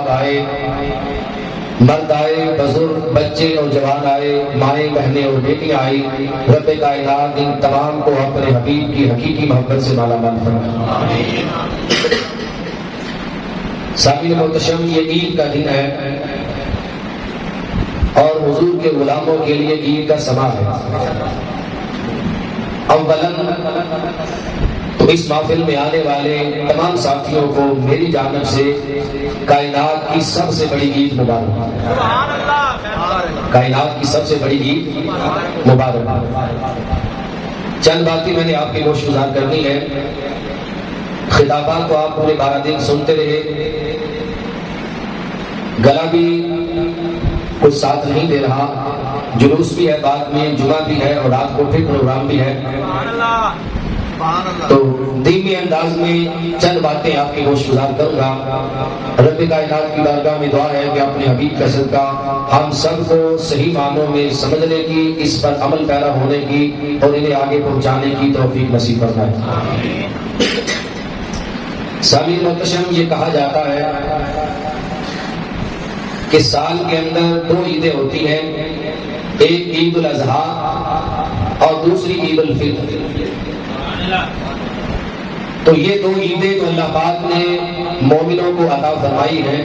احباب آئے، مرد آئے، بزرگ، بچے اور جوان آئے، مائیں، بہنیں اور بیٹیاں آئی، رب کائنات ان تمام کو اپنے حبیب کی حقیقی محبت سے مالا مال فرمائے۔ سامعین محتشم، یہ عید کا دن ہے اور حضور کے غلاموں کے لیے عید کا سما ہے۔ اولاً تو اس محفل میں آنے والے تمام ساتھیوں کو میری جانب سے کائنات کی سب سے بڑی عید مبارک، کائنات کی سب سے بڑی عید مبارک۔ چند باتیں میں نے آپ کی گوش گزار کرنی ہے۔ خطابات تو آپ پورے 12 دن سنتے رہے، گلا بھی کچھ ساتھ نہیں دے رہا، جلوس بھی ہے، بعد میں جمعہ بھی ہے اور رات کو پھر پروگرام بھی ہے، تو دھیمی انداز میں چند باتیں آپ کی گوش گزار کروں گا۔ رب کائنات کی بارگاہ میں دعا ہے کہ اپنے حبیب کا صدقہ ہم سب کو صحیح معنوں میں سمجھنے کی، اس پر عمل پیرا ہونے کی اور انہیں آگے پہنچانے کی توفیق نصیب فرمائے۔ سامعین محتشم، یہ کہا جاتا ہے کہ سال کے اندر 2 عیدیں ہوتی ہیں، ایک عید الاضحیٰ اور دوسری عید الفطر۔ تو یہ 2 عیدیں تو اللہ پاک نے مومنوں کو عطا فرمائی ہیں۔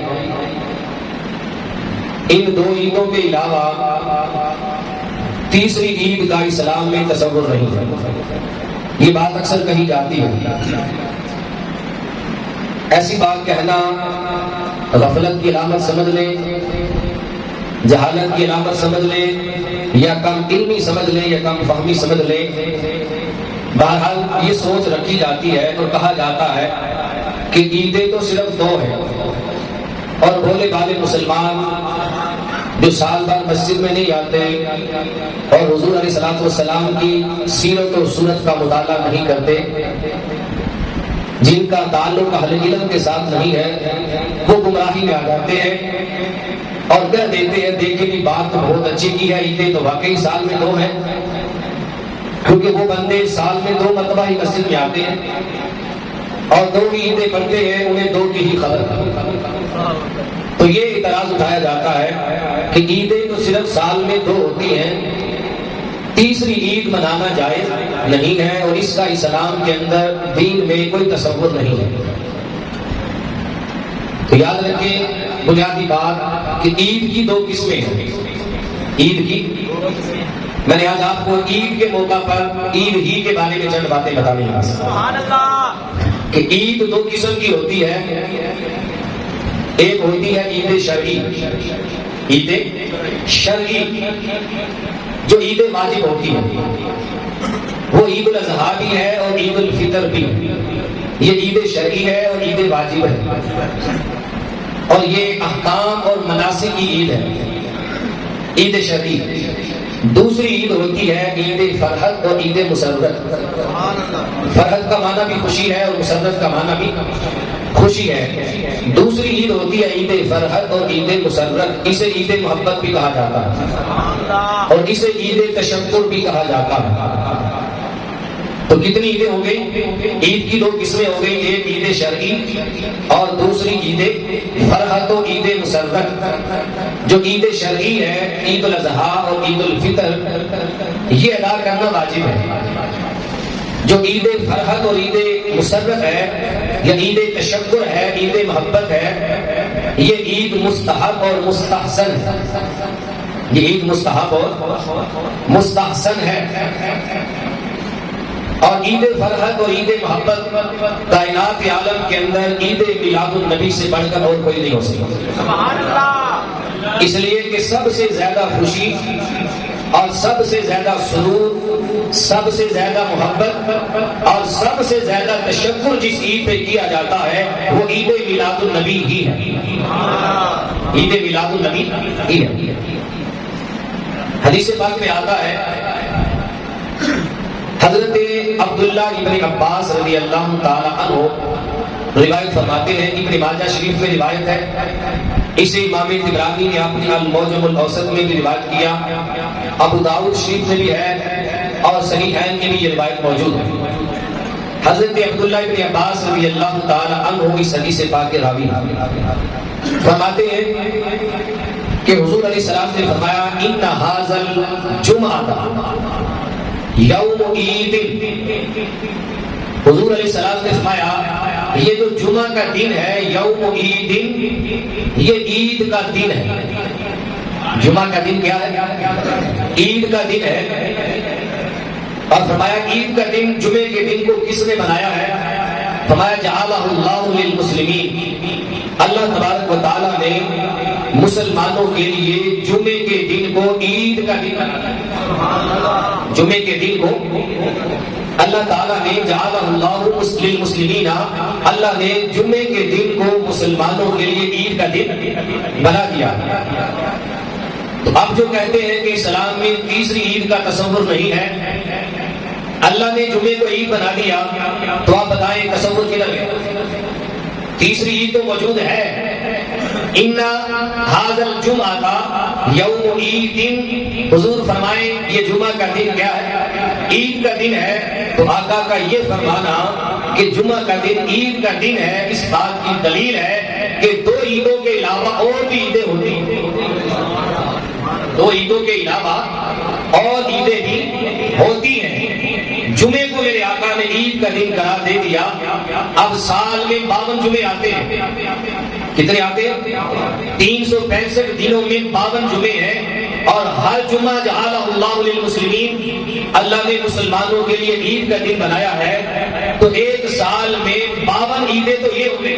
ان 2 عیدوں کے علاوہ تیسری عید کا اسلام میں تصور نہیں ہے۔ یہ بات اکثر کہی جاتی ہے، ایسی بات کہنا غفلت کی علامت سمجھ لیں، جہالت کی علامت سمجھ لیں، یا کم علمی سمجھ لیں، یا کم فہمی سمجھ لیں۔ بہرحال یہ سوچ رکھی جاتی ہے اور کہا جاتا ہے کہ عیدیں تو صرف 2 ہیں، اور بھولے بھالے مسلمان جو سال بھر مسجد میں نہیں آتے اور حضور علیہ الصلوۃ والسلام کی سیرت و سنت کا مطالعہ نہیں کرتے، جن کا تعلق اہل علم کے ساتھ نہیں ہے، وہ گمراہی میں آ جاتے ہیں اور کہہ دیتے ہیں دیکھیں بھی بات تو بہت اچھی کی ہے، عیدیں تو واقعی سال میں 2 ہیں، کیونکہ وہ بندے سال میں 2 مرتبہ ہی مسجد میں آتے ہیں اور 2 ہی عیدیں پڑھتے ہیں، انہیں 2 کی ہی خبر۔ تو یہ اعتراض اٹھایا جاتا ہے کہ عیدیں تو صرف سال میں 2 ہوتی ہیں، تیسری عید منانا جائز نہیں ہے، اور اس کا اسلام کے اندر دین میں کوئی تصور نہیں ہے۔ تو یاد رکھیں بنیادی بات کہ عید کی 2 قسمیں ہیں۔ عید کی میں نے آج آپ کو عید کے موقع پر عید ہی کے بارے میں چند باتیں بتانے ہیں کہ عید 2 قسم کی ہوتی ہے۔ ایک ہوتی ہے عید شرعی، عید شرعی جو عید واجب ہوتی ہے، وہ عید الاضحیٰ بھی ہے اور عید الفطر بھی ہے۔ یہ عید شرعی ہے اور عید واجب ہے، اور یہ احکام اور مناسک کی عید ہے، عید شرعی۔ دوسری عید ہوتی ہے عید فرحت اور عید مسرت۔ فرحت کا معنی بھی خوشی ہے اور مسرت کا معنی بھی خوشی ہے۔ دوسری عید ہوتی ہے عید فرحت اور عید مسرت، اسے عید محبت بھی کہا جاتا ہے اور اسے عید تشکر بھی کہا جاتا ہے۔ تو کتنی عیدیں ہو گئی؟ عید کی 2 قسمیں ہو گئی، ایک عید شرعی اور دوسری عید فرحت و عید مسرت۔ جو عید شرعی ہے عید الاضحیٰ اور عید الفطر، یہ ادا کرنا واجب ہے۔ جو عید فرحت اور عید مسرت ہے یا عید تشکر ہے، عید محبت ہے، یہ عید مستحب اور مستحسن ہے، یہ عید مستحب اور مستحسن ہے۔ اور عید فرحت اور عید محبت کائنات عالم کے اندر عید میلاد النبی سے بڑھ کر اور کوئی نہیں ہو سکتا، اس لیے کہ سب سے زیادہ خوشی اور سب سے زیادہ سرور، سب سے زیادہ محبت اور سب سے زیادہ تشکر جس عید پہ کیا جاتا ہے وہ عید میلاد النبی ہی ہے، عید میلاد النبی ہی ہے۔ حدیث پاک میں آتا ہے، حضرت عبداللہ ابن عباس رضی اللہ تعالی عنہ روایت فرماتے ہیں، ابن ماجہ شریف میں روایت ہے، اسے امام طبرانی نے اپنی المعجم الاوسط میں بھی روایت کیا، ابو داؤد شریف میں بھی ہے اور صحیحین میں بھی یہ روایت موجود ہے۔ حضرت عبداللہ ابن عباس رضی اللہ تعالی عنہ اس حدیث پاک کے راوی ہیں۔ فرماتے ہیں کہ حضور علیہ السلام نے فرمایا ان ھذا الجمعۃ یوم عید. حضور علیہ السلام نے فرمایا یہ جو جمعہ کا دن ہے یوم عید، یہ عید کا دن ہے. جمعہ کا دن کیا ہے؟ عید کا دن ہے. اور فرمایا عید کا دن، جمعے کے دن کو کس نے بنایا ہے؟ فرمایا جعلہ اللہ للمسلمین، اللہ تبارک و تعالیٰ نے مسلمانوں کے لیے جمعے کے دن کو عید کا دن بنایا. جمعے کے دن کو اللہ تعالیٰ نے جعلہ اللہ للمسلمین، اللہ نے جمعے کے دن کو مسلمانوں کے لیے عید کا دن بنا دیا. تو اب جو کہتے ہیں کہ اسلام میں تیسری عید کا تصور نہیں ہے، اللہ نے جمعے کو عید بنا دیا، تو آپ بتائیں تصور کدھر گیا؟ تیسری عید تو موجود ہے. ان ھذا الجمعۃ یوم عید، حضور فرمائیں یہ جمعہ کا دن کیا ہے؟ عید کا دن ہے. تو آقا کا یہ فرمانا کہ جمعہ کا دن عید کا دن ہے، اس بات کی دلیل ہے کہ دو عیدوں کے علاوہ اور بھی عیدیں ہوتی ہیں. دو عیدوں کے علاوہ اور عیدیں بھی ہوتی ہیں. جمعے کو میرے آقا نے عید کا دن قرار دے دیا. اب سال میں 52 جمعے آتے ہیں. کتنے آتے ہیں؟ 365 دنوں میں 52 جمعے ہیں، اور ہر جمعہ جعلہ اللہ للمسلمین، اللہ نے مسلمانوں کے لیے عید کا دن بنایا ہے. تو ایک سال میں 52 عیدیں تو یہ ہو گئی.